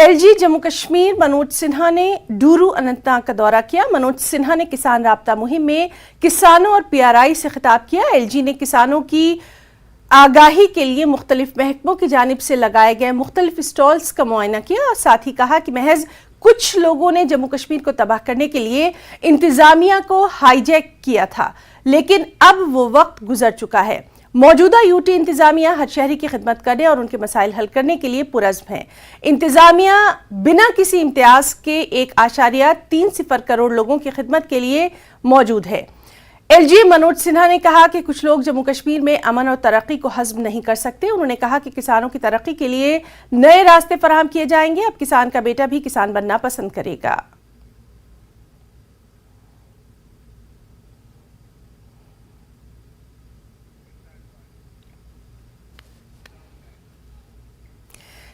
LG Jammu Kashmir Manoj Sinha ने डूरू अनंतनाग का दौरा किया। मनोज सिन्हा ने किसान राब्ता मुहिम में किसानों और पीआरआई से खिताब किया। एलजी ने किसानों की आगाही के लिए मुख्तलिफ महकमों की जानिब से लगाए गए मुख्तलिफ स्टॉल्स का मुआयना किया और साथ ही कहा कि महज कुछ लोगों ने जम्मू कश्मीर को तबाह करने के लिए इंतजामिया को हाईजैक किया था, लेकिन अब वो वक्त गुजर चुका है। मौजूदा यूटी इंतजामिया हर शहरी की खिदमत करने और उनके मसाइल हल करने के लिए पुरज़्म है। इंतजामिया बिना किसी इम्तियाज के 1.30 करोड़ लोगों की खिदमत के लिए मौजूद है। एलजी मनोज सिन्हा ने कहा कि कुछ लोग जम्मू कश्मीर में अमन और तरक्की को हज़म नहीं कर सकते। उन्होंने कहा कि किसानों की तरक्की के लिए नए रास्ते फराहम किए जाएंगे। अब किसान का बेटा भी किसान बनना पसंद करेगा।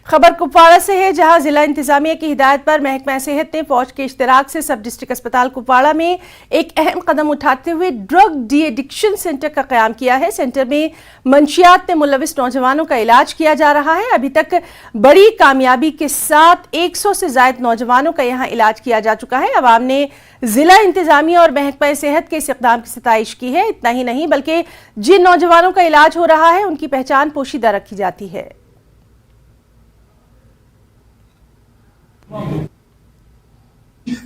खबर कुपवाड़ा से है, जहां जिला इंतजामिया की हिदायत पर महकमा सेहत ने फौज के इश्तिराक से सब डिस्ट्रिक्ट अस्पताल कुपवाड़ा में एक अहम कदम उठाते हुए ड्रग डी एडिक्शन सेंटर का कयाम किया है। सेंटर में मंशियात में मुलविस नौजवानों का इलाज किया जा रहा है। अभी तक बड़ी कामयाबी के साथ 100 से ज्यादा नौजवानों का यहाँ इलाज किया जा चुका है। अवाम ने जिला इंतजामिया और महकमा सेहत के इस इक़दाम की सताइश की है। इतना ही नहीं बल्कि जिन नौजवानों का इलाज हो रहा है उनकी पहचान पोशीदा रखी जाती है।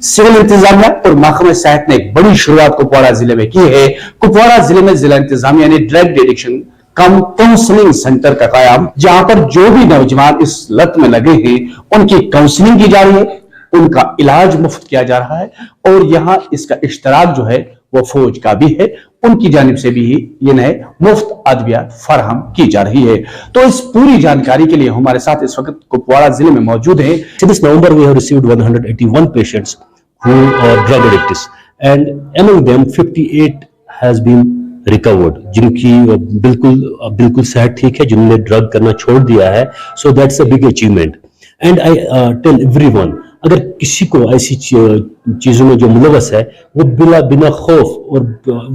सिविल इंतजामिया और महकमा सेहत ने एक बड़ी शुरुआत कुपवाड़ा जिले में की है। कुपवाड़ा जिले में जिला इंतजामिया ने ड्रग एडिक्शन कम काउंसलिंग सेंटर का कायम, जहां पर जो भी नौजवान इस लत में लगे हैं उनकी काउंसलिंग की जा रही है, उनका इलाज मुफ्त किया जा रहा है और यहाँ इसका इश्तराक जो है वो फौज का भी है, उनकी जानिब से भी ये नए मुफ्त अद्वियात फराहम की जा रही है। तो इस पूरी जानकारी के लिए हमारे साथ इस वक्त कुपवाड़ा जिले में मौजूद है। This November we have received 181 patients who are drug addicts and among them 58 has been recovered, जिनकी बिल्कुल सेहत ठीक है, जिन्होंने ड्रग करना छोड़ दिया है। So that's a big achievement and I tell everyone, अगर किसी को ऐसी चीजों में जो मुलवस है वो बिना खौफ और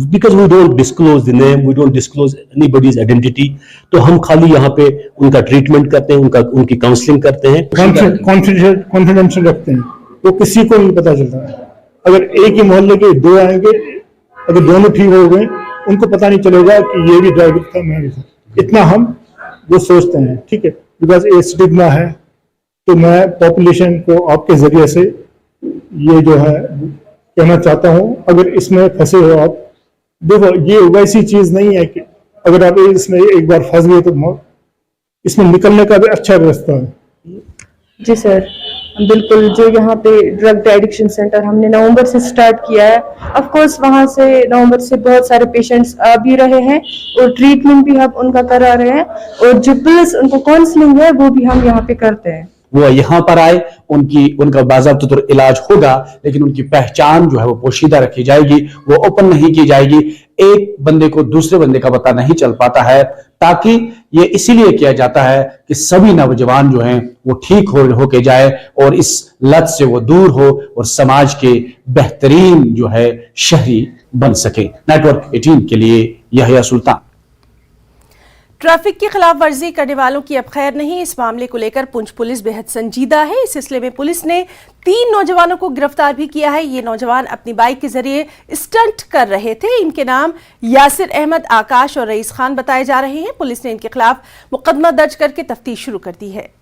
because we don't disclose the name, we don't disclose anybody's identity, तो हम खाली यहाँ पे उनका ट्रीटमेंट करते हैं, उनकी काउंसलिंग करते हैं, कॉन्फिडेंशियल रखते हैं, वो किसी को नहीं पता चलता है। अगर एक ही मोहल्ले के दो आएंगे, अगर दोनों ठीक हो गए उनको पता नहीं चलेगा कि ये भी ड्राइवर था, मैं भी था। इतना हम वो सोचते हैं, ठीक है, बिकॉज ये स्टिग्मा है। तो मैं पॉपुलेशन को आपके जरिए से ये जो है कहना चाहता हूँ, अगर इसमें फंसे हो आप, देखो ये वैसी चीज नहीं है कि अगर आप इसमें एक बार फंस गए तो इसमें निकलने का भी अच्छा रास्ता है। जी सर, बिल्कुल। जो यहाँ पे ड्रग एडिक्शन सेंटर हमने नवंबर से स्टार्ट किया है, ऑफ कोर्स वहाँ से नवंबर से बहुत सारे पेशेंट्स आ भी रहे हैं और ट्रीटमेंट भी हम उनका करा रहे हैं और जो प्लस उनको काउंसलिंग है वो भी हम यहाँ पे करते हैं। वो यहाँ पर आए, उनका बाज़ाब्ता तौर इलाज होगा, लेकिन उनकी पहचान जो है वो पोशीदा रखी जाएगी, वो ओपन नहीं की जाएगी। एक बंदे को दूसरे बंदे का पता नहीं चल पाता है, ताकि ये इसीलिए किया जाता है कि सभी नौजवान जो हैं वो ठीक होके जाए और इस लत से वो दूर हो और समाज के बेहतरीन जो है शहरी बन सके। नेटवर्क 18 के लिए यहया सुल्तान। ट्रैफिक की खिलाफ वर्जी करने वालों की अब खैर नहीं। इस मामले को लेकर पुंछ पुलिस बेहद संजीदा है। इस सिलसिले में पुलिस ने 3 नौजवानों को गिरफ्तार भी किया है। ये नौजवान अपनी बाइक के जरिए स्टंट कर रहे थे। इनके नाम यासिर अहमद, आकाश और रईस खान बताए जा रहे हैं। पुलिस ने इनके खिलाफ मुकदमा दर्ज करके तफ्तीश शुरू कर दी है।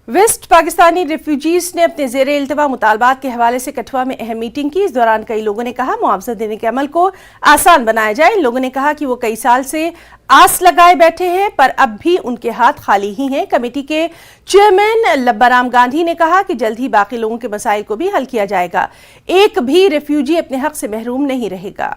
वेस्ट पाकिस्तानी रिफ्यूजीज ने अपने ज़ेरे इल्तवा मुतालबात के हवाले से कठुआ में अहम मीटिंग की। इस दौरान कई लोगों ने कहा मुआवजा देने के अमल को आसान बनाया जाए। इन लोगों ने कहा कि वो कई साल से आस लगाए बैठे हैं, पर अब भी उनके हाथ खाली ही हैं। कमेटी के चेयरमैन लब्बाराम गांधी ने कहा कि जल्द ही बाकी लोगों के मसाइल को भी हल किया जाएगा। एक भी रिफ्यूजी अपने हक से महरूम नहीं रहेगा।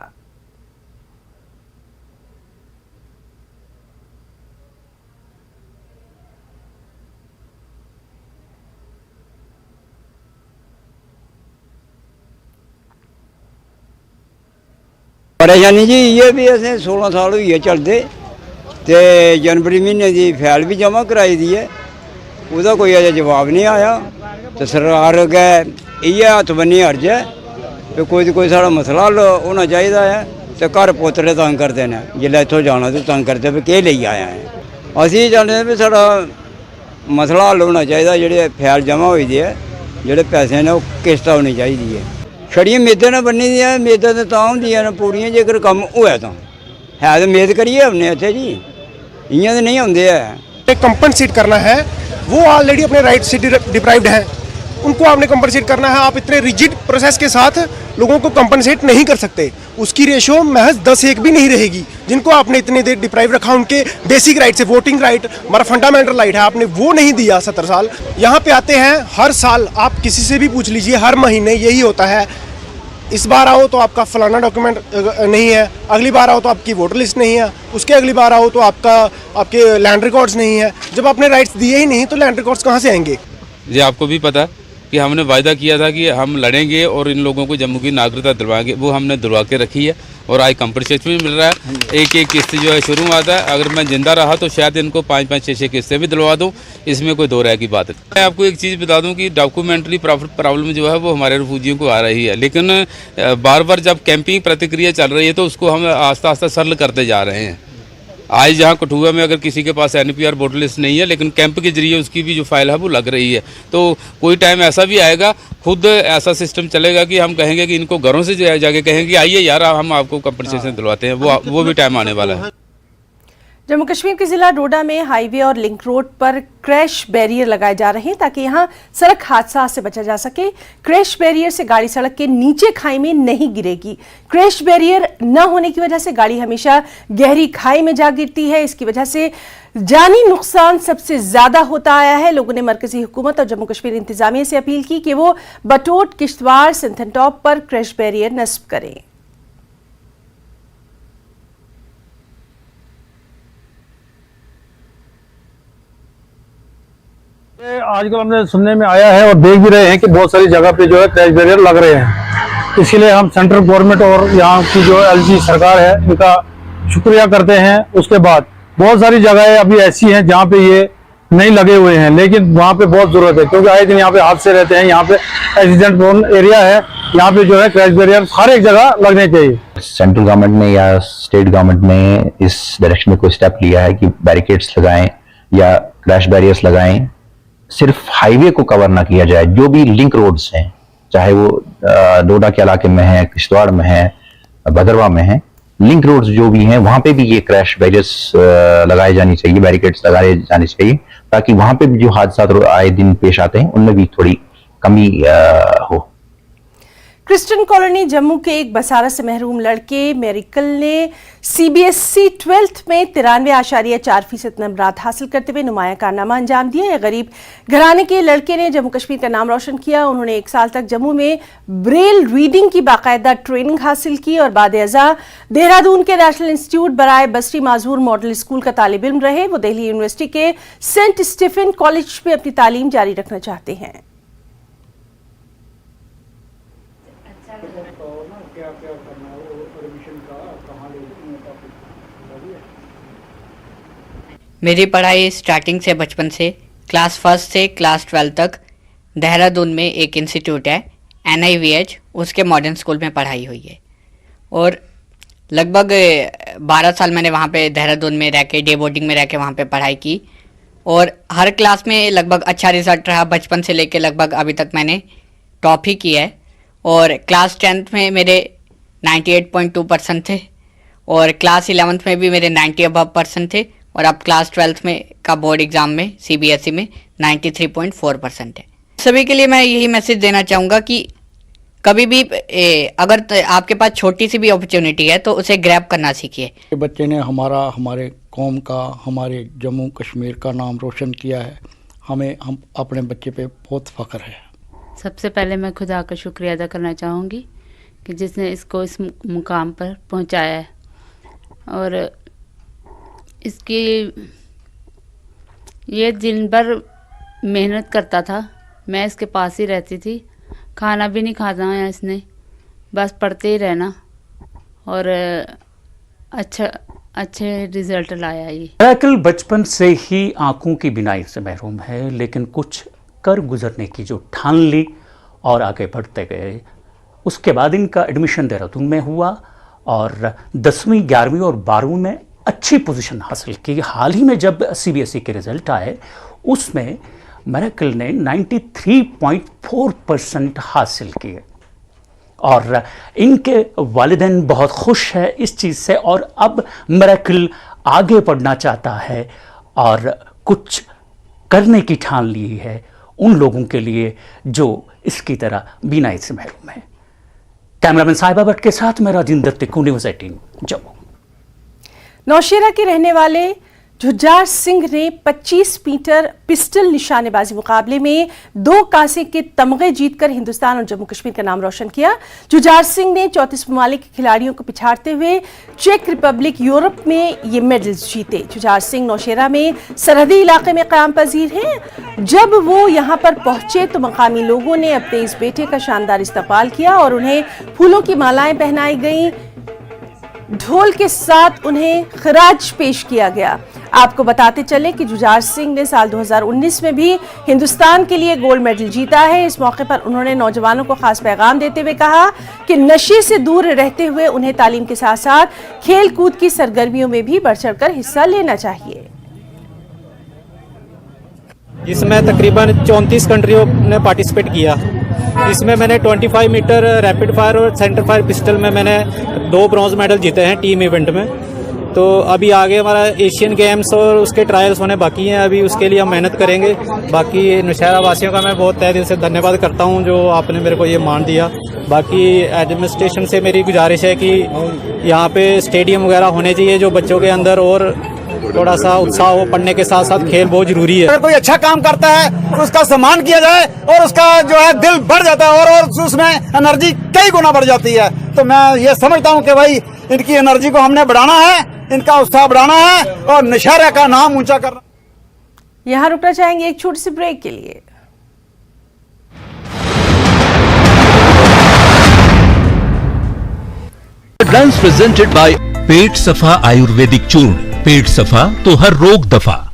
परेशानी जी ये भी असें 16 साल हुई है चलते ਤੇ जनवरी महीने की फैल भी जमा कराई दी है, ਉਹਦਾ कोई अजे जवाब नहीं आया। तो सरकार अगे इयै हत्थ बन्नी अर्ज है कि कोई साढ़ा मसला हल होना चाहिए है। तो घर पोतरे तंग करते हैं, जिसलै इत्थों जाना तो तंग करते भी केह् लेई आया है। असीं चाहते भी साढ़ा मसला हल होना चाहिए, जेह्ड़े फैल जमा होई दी है, जेह्ड़े पैसे ने ओह् किश्त होनी चाहिए है। छड़ियां मेदां ने बन्नी दियां, मेदां ते तां होंदियां न पूरियां जेकर कम्म होया तां, है तो मेद करिए हमने इत्थे जी, इयां तो नहीं होंदे है। कंपनसेट करना है, वो ऑलरेडी अपने राइट से डिप्राइव्ड हैं, उनको आपने कंपनसेट करना है। आप इतने रिजिड प्रोसेस के साथ लोगों को कंपनसेट नहीं कर सकते, उसकी रेशो महज 10-1 भी नहीं रहेगी। जिनको आपने इतने देर डिप्राइव रखा, उनके बेसिक राइट से, वोटिंग राइट हमारा फंडामेंटल राइट है, आपने वो नहीं दिया 70 साल। यहाँ पे आते हैं हर साल, आप किसी से भी पूछ लीजिए, हर महीने यही होता है। इस बार आओ तो आपका फलाना डॉक्यूमेंट नहीं है, अगली बार आओ तो आपकी वोटर लिस्ट नहीं है, उसके अगली बार आओ तो आपके लैंड रिकॉर्ड्स नहीं है। जब आपने राइट्स दिए ही नहीं तो लैंड रिकॉर्ड्स कहाँ से आएंगे? ये आपको भी पता कि हमने वायदा किया था कि हम लड़ेंगे और इन लोगों को जम्मू की नागरिकता दिलवाएंगे, वो हमने दिलवा के रखी है और आज कंपनसेशन भी मिल रहा है। एक किस्त जो है शुरू आता है, अगर मैं जिंदा रहा तो शायद इनको 5-5, 6-6 किस्तें भी दिलवा दूं, इसमें कोई दो राय की बात है। मैं आपको एक चीज़ बता दूं कि डॉक्यूमेंट्री प्रॉब्लम जो है वो हमारे रिफ्यूजियों को आ रही है, लेकिन बार बार जब कैंपिंग प्रतिक्रिया चल रही है तो उसको हम आस्ता आस्ता सरल करते जा रहे हैं। आज जहाँ कठुआ में अगर किसी के पास NPR वोटर लिस्ट नहीं है, लेकिन कैंप के जरिए उसकी भी जो फाइल है वो लग रही है, तो कोई टाइम ऐसा भी आएगा, खुद ऐसा सिस्टम चलेगा कि हम कहेंगे कि इनको घरों से जाके कहेंगे आइए यार हम आपको कंपनसेशन दिलवाते हैं, वो भी टाइम आने वाला है। जम्मू कश्मीर के जिला डोडा में हाईवे और लिंक रोड पर क्रैश बैरियर लगाए जा रहे हैं ताकि यहां सड़क हादसा से बचा जा सके। क्रैश बैरियर से गाड़ी सड़क के नीचे खाई में नहीं गिरेगी। क्रैश बैरियर न होने की वजह से गाड़ी हमेशा गहरी खाई में जा गिरती है। इसकी वजह से जानी नुकसान सबसे ज्यादा होता आया है। लोगों ने मरकजी हुकूमत और जम्मू कश्मीर इंतजामिया से अपील की कि वो बटोट, किश्तवाड़, सिंथन-टॉप पर क्रैश बैरियर नस्ब करें। आजकल हमने सुनने में आया है और देख भी रहे हैं कि बहुत सारी जगह पे जो है क्रैश बैरियर लग रहे हैं। इसीलिए हम सेंट्रल गवर्नमेंट और यहाँ की जो LG सरकार है उनका शुक्रिया करते हैं। उसके बाद बहुत सारी जगहें अभी ऐसी हैं जहाँ पे ये नहीं लगे हुए हैं, लेकिन वहाँ पे बहुत जरूरत है क्योंकि आए दिन यहाँ पे हादसे रहते हैं। यहाँ पे एक्सीडेंट प्रोन एरिया है, यहाँ पे जो है क्रैश बैरियर हर एक जगह लगने चाहिए। सेंट्रल गवर्नमेंट ने या स्टेट गवर्नमेंट ने इस डायरेक्शन में कोई स्टेप लिया है कि बैरिकेड्स लगाएं या क्रैश बैरियर्स लगाएं। सिर्फ हाईवे को कवर ना किया जाए, जो भी लिंक रोड्स हैं, चाहे वो डोडा के इलाके में है, किश्तवाड़ में है, भदरवा में है, लिंक रोड्स जो भी हैं वहां पे भी ये क्रैश बैरियर्स लगाए जानी चाहिए, बैरिकेड्स लगाए जाने चाहिए, ताकि वहां पे भी जो हादसा आए दिन पेश आते हैं उनमें भी थोड़ी कमी हो। क्रिश्चियन कॉलोनी जम्मू के एक बसारा से महरूम लड़के मेरिकल ने CBSE 12th में 93.4% नंबरात हासिल करते हुए नुमाया कारनामा अंजाम दिया। यह गरीब घराने के लड़के ने जम्मू कश्मीर का नाम रोशन किया। उन्होंने 1 साल तक जम्मू में ब्रेल रीडिंग की बाकायदा ट्रेनिंग हासिल की और बाद अज़ा देहरादून के नेशनल इंस्टीट्यूट बराए बसरी माजूर मॉडल स्कूल का तालिब इल्म रहे। वो दिल्ली यूनिवर्सिटी के सेंट स्टीफन कॉलेज में अपनी तालीम जारी रखना चाहते हैं। मेरी पढ़ाई स्टार्टिंग से बचपन से क्लास 1 से क्लास 12 तक देहरादून में एक इंस्टीट्यूट है NIVH, उसके मॉडर्न स्कूल में पढ़ाई हुई है और लगभग 12 साल मैंने वहाँ पे देहरादून में रह के डे बोर्डिंग में रह के वहाँ पे पढ़ाई की और हर क्लास में लगभग अच्छा रिजल्ट रहा। बचपन से लेके लगभग अभी तक मैंने टॉप ही किया है और क्लास 10th में मेरे 98.2% थे और क्लास 11th में भी मेरे 90 अबव परसेंट थे और अब क्लास 12th में का बोर्ड एग्ज़ाम में CBSE में 93.4% है। सभी के लिए मैं यही मैसेज देना चाहूँगा कि कभी भी अगर आपके पास छोटी सी भी अपॉर्चुनिटी है तो उसे ग्रैब करना सीखिए। बच्चे ने हमारे कौम का, हमारे जम्मू कश्मीर का नाम रोशन किया है। हम अपने बच्चे पे बहुत फ़ख्र है। सबसे पहले मैं खुदा का शुक्रिया अदा करना चाहूँगी कि जिसने इसको इस मुकाम पर पहुँचाया है और इसकी ये दिन भर मेहनत करता था। मैं इसके पास ही रहती थी, खाना भी नहीं खाता है इसने, बस पढ़ते ही रहना और अच्छा अच्छे रिजल्ट लाया ये। मिरेकल बचपन से ही आंखों की बीनाई से महरूम है, लेकिन कुछ कर गुजरने की जो ठान ली और आगे बढ़ते गए। उसके बाद इनका एडमिशन देहरादून में हुआ और 10वीं 11वीं और 12वीं में अच्छी पोजीशन हासिल की। हाल ही में जब CBSE के रिजल्ट आए उसमें मिरेकल ने 93.4% हासिल किए और इनके वालिदैन बहुत खुश है इस चीज़ से और अब मिरेकल आगे बढ़ना चाहता है और कुछ करने की ठान ली है उन लोगों के लिए जो इसकी तरह बीनाई से महरूम है। कैमरामैन साहिबा भट्ट के साथ मैं राजेंद्र तिक्कू, न्यूज़ 18 जम्मू। नौशेरा के रहने वाले जुझार सिंह ने 25 मीटर पिस्टल निशानेबाजी मुकाबले में 2 कांसे के तमगे जीतकर हिंदुस्तान और जम्मू कश्मीर का नाम रोशन किया। जुझार सिंह ने 34 ममालिक के खिलाड़ियों को पिछाड़ते हुए चेक रिपब्लिक, यूरोप में ये मेडल्स जीते। जुझार सिंह नौशेरा में सरहदी इलाके में क़याम पजीर हैं। जब वो यहाँ पर पहुंचे तो मकामी लोगों ने अपने इस बेटे का शानदार इस्तकबाल किया और उन्हें फूलों की मालाएं पहनाई गईं। ढोल के साथ उन्हें खिराज पेश किया गया। आपको बताते चले कि जुझार सिंह ने साल 2019 में भी हिंदुस्तान के लिए गोल्ड मेडल जीता है। इस मौके पर उन्होंने नौजवानों को खास पैगाम देते हुए कहा कि नशे से दूर रहते हुए उन्हें तालीम के साथ साथ खेल कूद की सरगर्मियों में भी बढ़ चढ़कर हिस्सा लेना चाहिए। इसमें तकरीबन 34 कंट्रियों ने पार्टिसिपेट किया। इसमें मैंने 25 मीटर रैपिड फायर और सेंटर फायर पिस्टल में मैंने 2 ब्रॉन्ज मेडल जीते हैं टीम इवेंट में। तो अभी आगे हमारा एशियन गेम्स और उसके ट्रायल्स होने बाकी हैं, अभी उसके लिए हम मेहनत करेंगे। बाकी नौशेरा वासियों का मैं बहुत तहे दिल से धन्यवाद करता हूं जो आपने मेरे को ये मान दिया। बाकी एडमिनिस्ट्रेशन से मेरी गुजारिश है कि यहाँ पे स्टेडियम वगैरह होने चाहिए जो बच्चों के अंदर और थोड़ा सा उत्साह हो। पढ़ने के साथ साथ खेल बहुत जरूरी है। अगर कोई अच्छा काम करता है तो उसका सम्मान किया जाए और उसका जो है दिल बढ़ जाता है और उसमें एनर्जी कई गुना बढ़ जाती है। तो मैं ये समझता हूँ कि भाई इनकी एनर्जी को हमने बढ़ाना है, इनका उत्साह बढ़ाना है और नौशेरा का नाम ऊंचा करना। यहाँ रुकना चाहेंगे एक छोटी सी ब्रेक के लिए। डांस प्रेजेंटेड बाय पेट सफा आयुर्वेदिक चूर्ण। पेट सफा तो हर रोग दफा।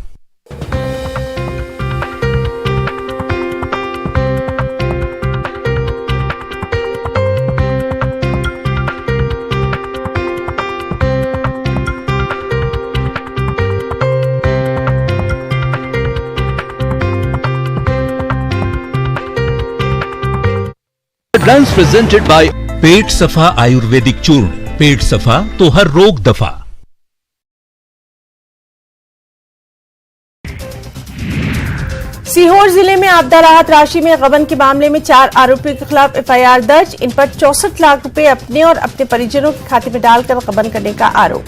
डांस प्रेजेंटेड बाय पेट सफा आयुर्वेदिक चूर्ण। पेट सफा तो हर रोग दफा। सीहोर जिले में आपदा राहत राशि में गबन के मामले में 4 आरोपियों के खिलाफ FIR दर्ज। इन पर 64 लाख रुपए अपने और अपने परिजनों के खाते में डालकर गबन करने का आरोप।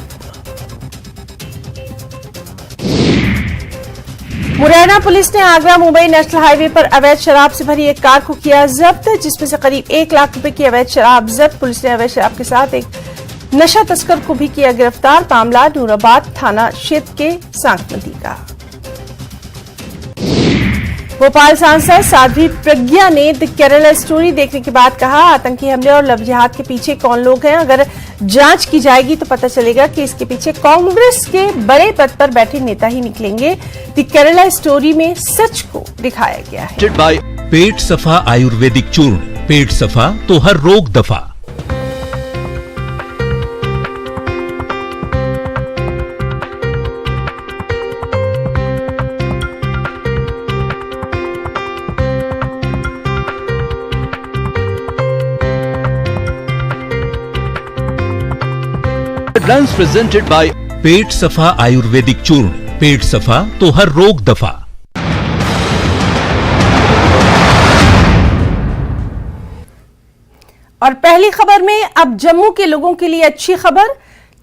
मुरैना पुलिस ने आगरा मुंबई नेशनल हाईवे पर अवैध शराब से भरी एक कार को किया जब्त, जिसमें से करीब 1 लाख रुपए की अवैध शराब जब्त। पुलिस ने अवैध शराब के साथ एक नशा तस्कर को भी किया गिरफ्तार। मामला नूराबाद थाना क्षेत्र के सांकमती का। भोपाल सांसद साध्वी प्रज्ञा ने द केरला स्टोरी देखने के बाद कहा, आतंकी हमले और लव जिहाद के पीछे कौन लोग हैं। अगर जांच की जाएगी तो पता चलेगा कि इसके पीछे कांग्रेस के बड़े पद पर बैठे नेता ही निकलेंगे। द केरला स्टोरी में सच को दिखाया गया है। बाय पेट सफा आयुर्वेदिक चूर्ण। पेट सफा तो हर रोग दफा। डांस प्रेजेंटेड बाय पेट सफा आयुर्वेदिक चूर्ण। पेट सफा तो हर रोग दफा। और पहली खबर में अब जम्मू के लोगों के लिए अच्छी खबर।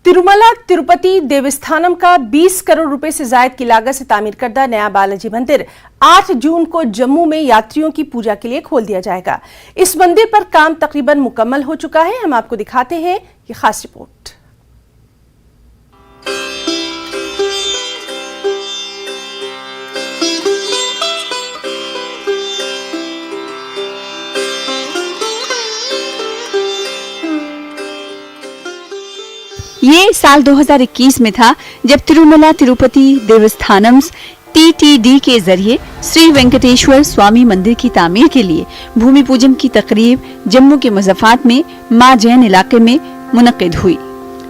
तिरुमला तिरुपति देवस्थानम का 20 करोड़ रुपए से ज्यादा की लागत से तामीर करदा नया बालाजी मंदिर 8 जून को जम्मू में यात्रियों की पूजा के लिए खोल दिया जाएगा। इस मंदिर पर काम तकरीबन मुकम्मल हो चुका है। हम आपको दिखाते हैं ये खास रिपोर्ट। ये साल 2021 में था जब तिरुमला तिरुपति देवस्थानम TTD के जरिए श्री वेंकटेश्वर स्वामी मंदिर की तामीर के लिए भूमि पूजन की तकरीब जम्मू के मुजफ्फराबाद में मां जैन इलाके में मुनक्किद हुई।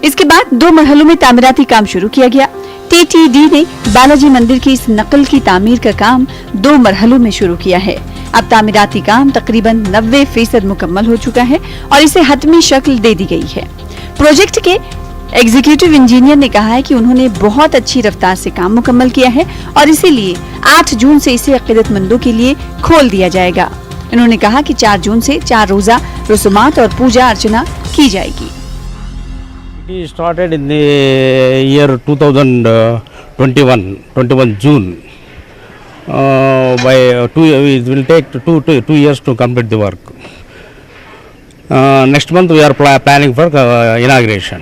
इसके बाद 2 मरहलों में तामीराती काम शुरू किया गया। TTD ने बालाजी मंदिर की इस नकल की तामीर का काम 2 मरहलों में शुरू किया है। अब तामीराती काम तकरीबन 90% मुकम्मल हो चुका है और इसे हतमी शक्ल दे दी गई है। प्रोजेक्ट के एग्जीक्यूटिव इंजीनियर ने कहा है कि उन्होंने बहुत अच्छी रफ्तार से काम मुकम्मल किया है और इसीलिए 8 जून से इसे अकीदतमंदों के लिए खोल दिया जाएगा। उन्होंने कहा कि 4 जून से 4 रोजा रसूमात और पूजा अर्चना की जाएगी। It started in the year 2021 June. It will take two years to complete the work. Next month we are planning for inauguration.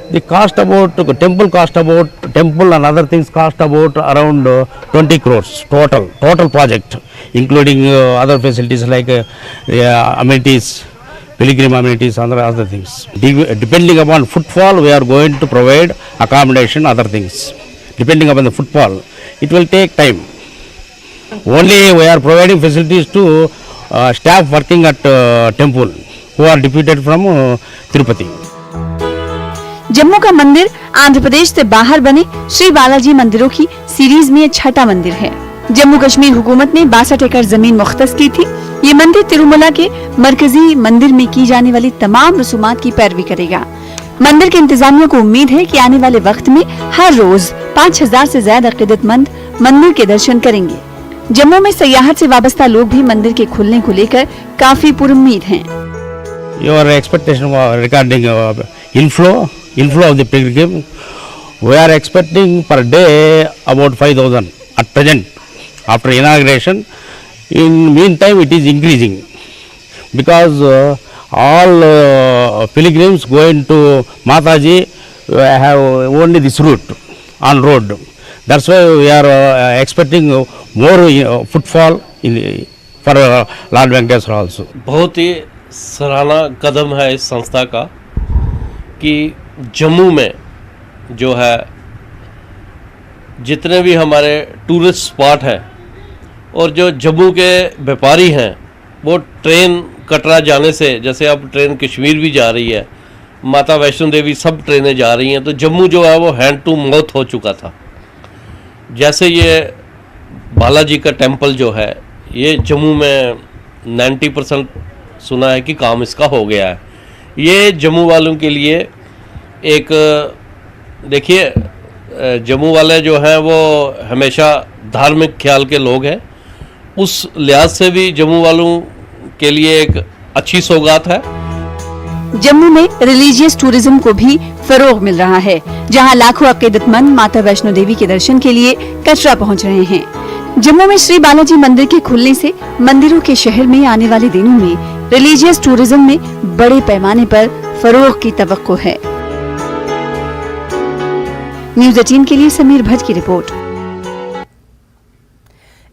The cost about temple and other things cost about around 20 crores total project, including other facilities like amenities, pilgrim amenities, other things. Depending upon footfall, we are going to provide accommodation, other things. Depending upon the footfall, it will take time. Only we are providing facilities to staff working at temple who are deputed from Tirupati. Jammu का मंदिर आंध्र प्रदेश से बाहर बने श्री बालाजी मंदिरों की series में छठा मंदिर है। जम्मू कश्मीर हुकूमत ने 62 एकड़ जमीन मुख्तस की थी। ये मंदिर तिरुमला के मरकजी मंदिर में की जाने वाली तमाम रसूमात की पैरवी करेगा। मंदिर के इंतजामिया को उम्मीद है कि आने वाले वक्त में हर रोज 5000 से ज्यादा अकीदतमंद मंदिर के दर्शन करेंगे। जम्मू में सयाहत से वाबस्ता लोग भी मंदिर के खुलने को लेकर काफी पुरुम्मीद हैं। Your expectation regarding inflow of the pilgrim, we are expecting per day about 5,000 at present. After inauguration, in meantime it is increasing because all pilgrims going to Mataji have only this route on road. That's why we are expecting more footfall for Lord Venkateswara also. बहुत ही सराहना कदम है इस संस्था का कि जम्मू में जो है जितने भी हमारे टूरिस्ट स्पॉट हैं और जो जम्मू के व्यापारी हैं वो ट्रेन कटरा जाने से, जैसे अब ट्रेन कश्मीर भी जा रही है, माता वैष्णो देवी सब ट्रेनें जा रही हैं, तो जम्मू जो है वो हैंड टू माउथ हो चुका था। जैसे ये बालाजी का टेंपल जो है ये जम्मू में 90% सुना है कि काम इसका हो गया है। ये जम्मू वालों के लिए एक, देखिए जम्मू वाले जो हैं वो हमेशा धार्मिक ख्याल के लोग हैं, उस लिहाज से भी जम्मू वालों के लिए एक अच्छी सौगात है। जम्मू में रिलीजियस टूरिज्म को भी फरोग मिल रहा है, जहां लाखों अकीदतमंद माता वैष्णो देवी के दर्शन के लिए कटरा पहुंच रहे हैं। जम्मू में श्री बालाजी मंदिर के खुलने से मंदिरों के शहर में आने वाले दिनों में रिलीजियस टूरिज्म में बड़े पैमाने पर फरोग की तवक्को है। न्यूज़ 18 के लिए समीर भट्ट की report.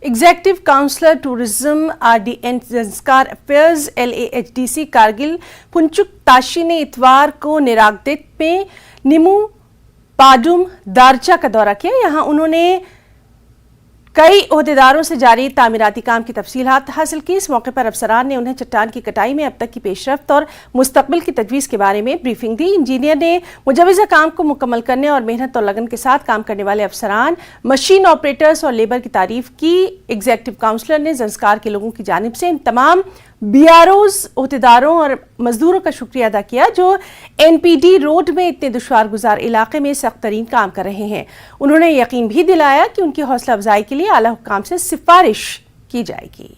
Executive counsellor tourism RDN संस्कार अफेयर्स LAHDC कारगिल पुंचुक ताशी ने इतवार को निरागदित में निमू पाडुम दारचा का दौरा किया। यहां उन्होंने कई ओहदेदारों से जारी तामीराती काम की तफसीलात हासिल की। इस मौके पर अफसरान ने उन्हें चट्टान की कटाई में अब तक की पेशरफ्त और मुस्तकबिल की तजवीज़ के बारे में ब्रीफिंग दी। इंजीनियर ने मुजवज़ा काम को मुकम्मल करने और मेहनत और लगन के साथ काम करने वाले अफसरान, मशीन ऑपरेटर्स और लेबर की तारीफ की। एग्जीक्यूटिव काउंसलर ने ज़ंस्कार के लोगों की जानिब से इन तमाम BROs, ओहदेदारों और मजदूरों का शुक्रिया अदा किया जो NPD रोड में इतने दुश्वार गुजार इलाके में सख्त तरीन काम कर रहे हैं। उन्होंने यकीन भी दिलाया कि उनकी हौसला अफजाई के लिए आला हुक्काम से सिफारिश की जाएगी।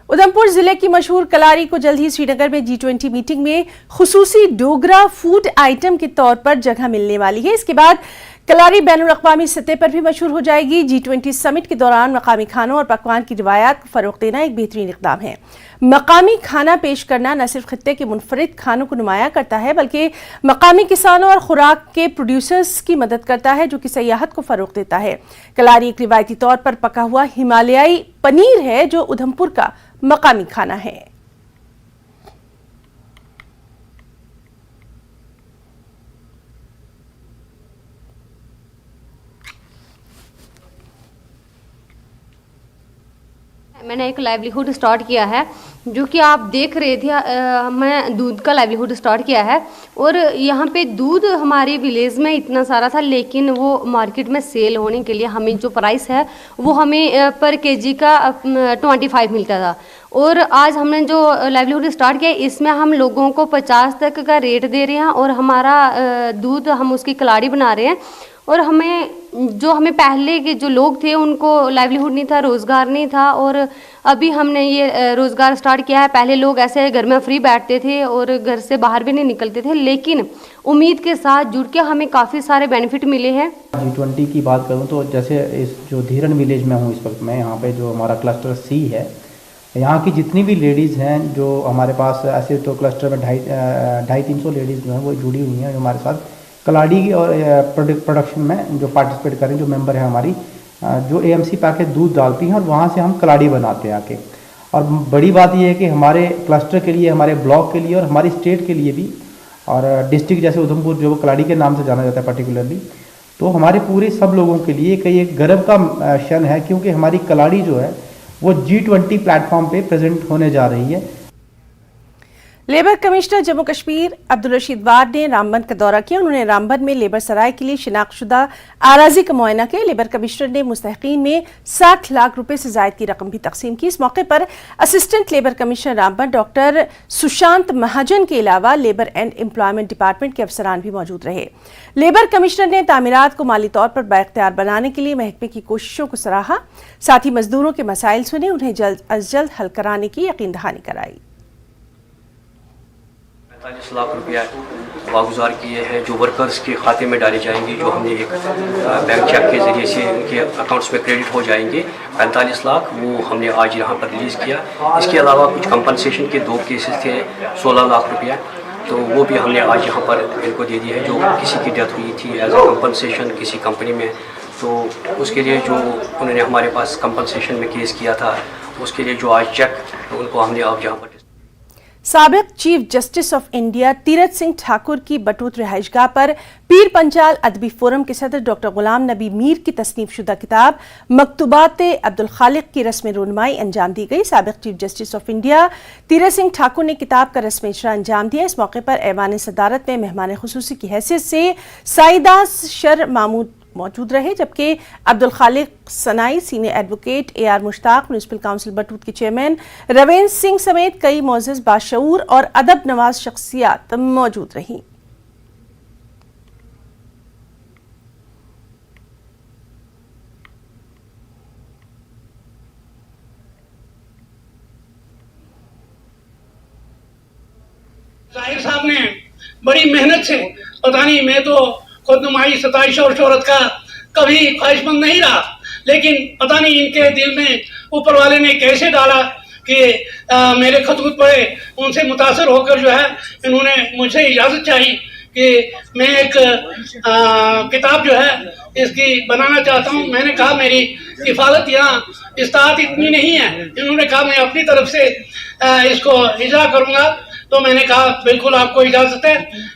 उधमपुर जिले की मशहूर कलारी को जल्द ही श्रीनगर में G20 मीटिंग में खुसूसी डोगरा फूड आइटम के तौर पर जगह मिलने वाली है। इसके बाद कलारी बैनुल अक़वामी सतह पर भी मशहूर हो जाएगी। G20 समिट के दौरान मकामी खानों और पकवान की रिवायात को फ़रोग़ देना एक बेहतरीन इक़दाम है। मकामी खाना पेश करना न सिर्फ खित्ते के मुनफरिद खानों को नुमाया करता है बल्कि मकामी किसानों और खुराक के प्रोड्यूसर्स की मदद करता है, जो कि सयाहत को फ़रोग़ देता है। कलारी एक रिवायती तौर पर पका हुआ हिमालयाई पनीर है जो उधमपुर का मकामी खाना है। मैंने एक लाइवलीहुड स्टार्ट किया है, जो कि आप देख रहे थे। मैं दूध का लाइवलीहुड स्टार्ट किया है और यहाँ पे दूध हमारे विलेज में इतना सारा था, लेकिन वो मार्केट में सेल होने के लिए हमें जो प्राइस है वो हमें पर केजी का 25 मिलता था। और आज हमने जो लाइवलीहुड स्टार्ट किया इसमें हम लोगों को 50 तक का रेट दे रहे हैं और हमारा दूध हम उसकी कलाड़ी बना रहे हैं। और हमें पहले के जो लोग थे उनको लाइवलीहुड नहीं था, रोज़गार नहीं था, और अभी हमने ये रोज़गार स्टार्ट किया है। पहले लोग ऐसे घर में फ्री बैठते थे और घर से बाहर भी नहीं निकलते थे, लेकिन उम्मीद के साथ जुड़ के हमें काफ़ी सारे बेनिफिट मिले हैं। G20 की बात करूँ तो जैसे इस जो धीरन विलेज में हूँ इस वक्त मैं, यहाँ पे जो हमारा क्लस्टर सी है, यहाँ की जितनी भी लेडीज़ हैं जो हमारे पास, ऐसे तो क्लस्टर में 250-300 लेडीज़ जो हैं वो जुड़ी हुई हैं, जो हमारे साथ कलाड़ी की और प्रोडक्शन में जो पार्टिसिपेट करें, जो मेंबर है हमारी, जो AMC पैकेज दूध डालती हैं और वहाँ से हम कलाड़ी बनाते हैं आके। और बड़ी बात यह है कि हमारे क्लस्टर के लिए, हमारे ब्लॉक के लिए और हमारी स्टेट के लिए भी, और डिस्ट्रिक्ट जैसे उधमपुर जो कलाड़ी के नाम से जाना जाता है पर्टिकुलरली, तो हमारे पूरे सब लोगों के लिए कई एक गर्व का क्षण है, क्योंकि हमारी कलाड़ी जो है वो G20 प्लेटफॉर्म पे प्रेजेंट होने जा रही है। लेबर कमिश्नर जम्मू कश्मीर अब्दुल रशीद वार ने रामबन का दौरा किया। उन्होंने रामबन में लेबर सराय के लिए शिनाख्तशुदा आराजी का मुआयना किया। लेबर कमिश्नर ने मुस्तहिकीन में 60 लाख रुपए से जायद की रकम भी तकसीम की। इस मौके पर assistant labour commissioner Ramban doctor Sushant Mahajan के अलावा लेबर एंड एम्प्लॉयमेंट डिपार्टमेंट के अफसरान भी मौजूद रहे। लेबर कमिश्नर ने तामीरात को माली तौर पर बाइख्तियार बनाने के लिए महकमे की कोशिशों को सराहा। साथ ही मजदूरों के मसाइल सुने, उन्हें जल्द अज जल्द हल कराने की यकीन दहानी कराई। 45 लाख रुपया वागुजार किए हैं जो वर्कर्स के खाते में डाले जाएंगे, जो हमने एक बैंक चेक के ज़रिए से उनके अकाउंट्स में क्रेडिट हो जाएंगे। 45 लाख वो हमने आज यहाँ पर रिलीज़ किया। इसके अलावा कुछ कंपनसेशन के 2 केसेस थे, 16 लाख रुपया, तो वो भी हमने आज यहाँ पर इनको दे दिया है। जो किसी की डेथ हुई थी एज ए कंपनसेशन किसी कंपनी में, तो उसके लिए जो उन्होंने हमारे पास कंपनसेशन में केस किया था, उसके लिए जो आज चेक उनको हमने आज यहाँ पर। साबिक chief justice of India Tirath Singh Thakur की बटूत रिहाइशगाह पर पीर पंचाल अदबी फोरम के सदर डॉक्टर गुलाम नबी मीर की तसनीफ शुदा किताब मकतूबात अब्दुल खालिक की रस्म रोनुमाई अंजाम दी गई। साबिक chief justice of India Tirath Singh Thakur ने किताब का रस्म इजरा अंजाम दिया। इस मौके पर ऐवान सदारत में मेहमान खुसूसी की हैसियत से साइदास शर मामूद मौजूद रहे, जबकि Abdul Khaliq Sanai, senior advocate AR Mushtaq, municipal council Batote के चेयरमैन रवेंद्र सिंह समेत कई मोअज़्ज़ज़ बाशऊर और अदब नवाज शख्सियात मौजूद रहीं। जाहिर साहब ने बड़ी मेहनत से, पता नहीं मैं तो खुदनुमाई सताइश और शोहरत का कभी ख्वाहिशमंद नहीं रहा, लेकिन पता नहीं इनके दिल में ऊपर वाले ने कैसे डाला कि मेरे खतूत पढ़े, उनसे मुतासर होकर जो है इन्होंने मुझसे इजाज़त चाहिए कि मैं एक किताब जो है इसकी बनाना चाहता हूँ। मैंने कहा मेरी किफ़ालत यहाँ इस्तात इतनी नहीं है। इन्होंने कहा मैं अपनी तरफ से इसको इजरा करूँगा, तो मैंने कहा बिल्कुल आपको इजाज़त है।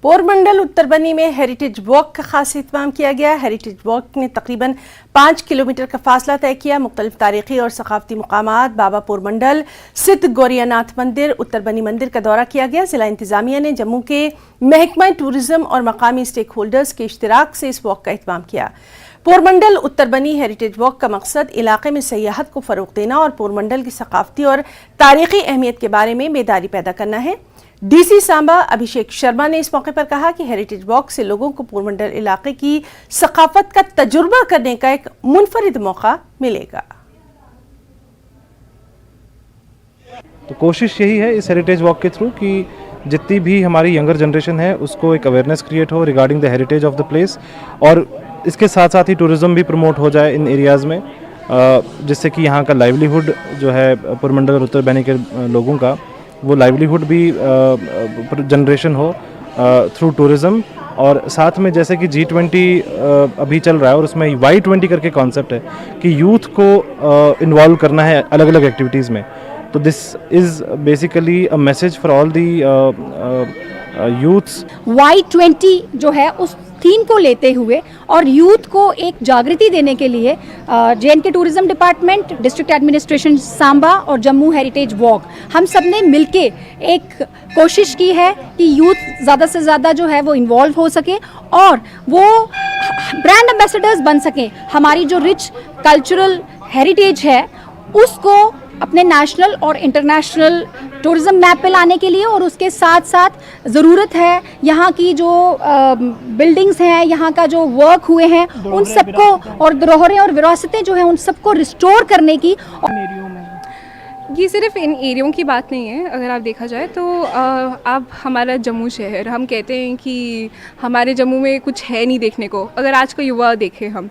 पोरबंदर उत्तरबनी में हेरिटेज वॉक का खास एहतमाम किया गया। हेरिटेज वॉक ने तकरीबन 5 किलोमीटर का फासला तय किया। मुख्तलिफ तारीखी और सकाफती मुकामात, बाबा पोरबंदर स्थित गौरियानाथ मंदिर, उत्तरबनी मंदिर का दौरा किया गया। जिला इंतजामिया ने जम्मू के महकमा टूरिज्म और मकामी स्टेक होल्डर्स के इश्तिराक से इस वॉक का एहतमाम किया। पोरबंदर उत्तरबनी हेरिटेज वॉक का मकसद इलाके में सयाहत को फ़रोग़ देना और पोरबंदर की सकाफती और तारीखी अहमियत के बारे में बेदारी पैदा करना है। DC सांबा अभिषेक शर्मा ने इस मौके पर कहा कि हेरिटेज वॉक से लोगों को पोरबंदर इलाके की सकाफत का तजुर्बा करने का एक मुनफरिद मौका मिलेगा। तो कोशिश यही है इस हेरिटेज वॉक के थ्रू कि जितनी भी हमारी यंगर जनरेशन है उसको एक अवेयरनेस क्रिएट हो regarding the heritage of the place, और इसके साथ साथ ही टूरिज़्म भी प्रमोट हो जाए इन एरियाज़ में, जिससे कि यहाँ का लाइवलीहुड जो है पुरमंडल और उत्तर बैनी के लोगों का, वो लाइवलीहुड भी जनरेशन हो थ्रू टूरिज़्म। और साथ में जैसे कि G20 अभी चल रहा है और उसमें Y20 करके कॉन्सेप्ट है कि यूथ को इन्वॉल्व करना है अलग अलग एक्टिविटीज़ में। तो this is basically a message for all the youths. Y20 जो है उस थीम को लेते हुए और यूथ को एक जागृति देने के लिए J&K tourism department, district administration Samba और जम्मू हेरिटेज वॉक, हम सब ने मिलके एक कोशिश की है कि यूथ ज़्यादा से ज़्यादा जो है वो इन्वॉल्व हो सके और वो ब्रांड एम्बेसडर्स बन सकें। हमारी जो रिच कल्चरल हेरिटेज है उसको अपने नेशनल और इंटरनेशनल टूरिज्म मैप पे लाने के लिए, और उसके साथ साथ ज़रूरत है यहाँ की जो बिल्डिंग्स हैं, यहाँ का जो वर्क हुए हैं उन सबको, और धरोहरें और विरासतें जो हैं उन सबको रिस्टोर करने की। ये सिर्फ इन एरियों की बात नहीं है, अगर आप देखा जाए तो अब हमारा जम्मू शहर, हम कहते हैं कि हमारे जम्मू में कुछ है नहीं देखने को, अगर आज का युवा देखें हम,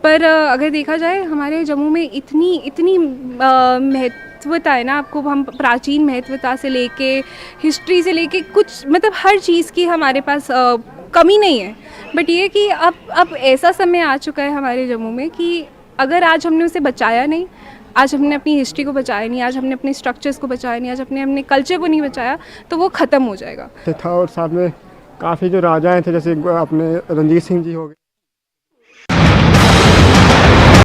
पर अगर देखा जाए हमारे जम्मू में इतनी महत्वता है ना, आपको हम प्राचीन महत्वता से लेके हिस्ट्री से लेके कुछ मतलब हर चीज़ की हमारे पास कमी नहीं है। बट ये कि अब ऐसा समय आ चुका है हमारे जम्मू में कि अगर आज हमने उसे बचाया नहीं, आज हमने अपनी हिस्ट्री को बचाया नहीं, आज हमने अपने स्ट्रक्चर्स को बचाया नहीं, आज अपने कल्चर को नहीं बचाया, तो वो ख़त्म हो जाएगा। था और साथ में काफ़ी जो राजाएं थे, जैसे अपने रणजीत सिंह जी हो गए।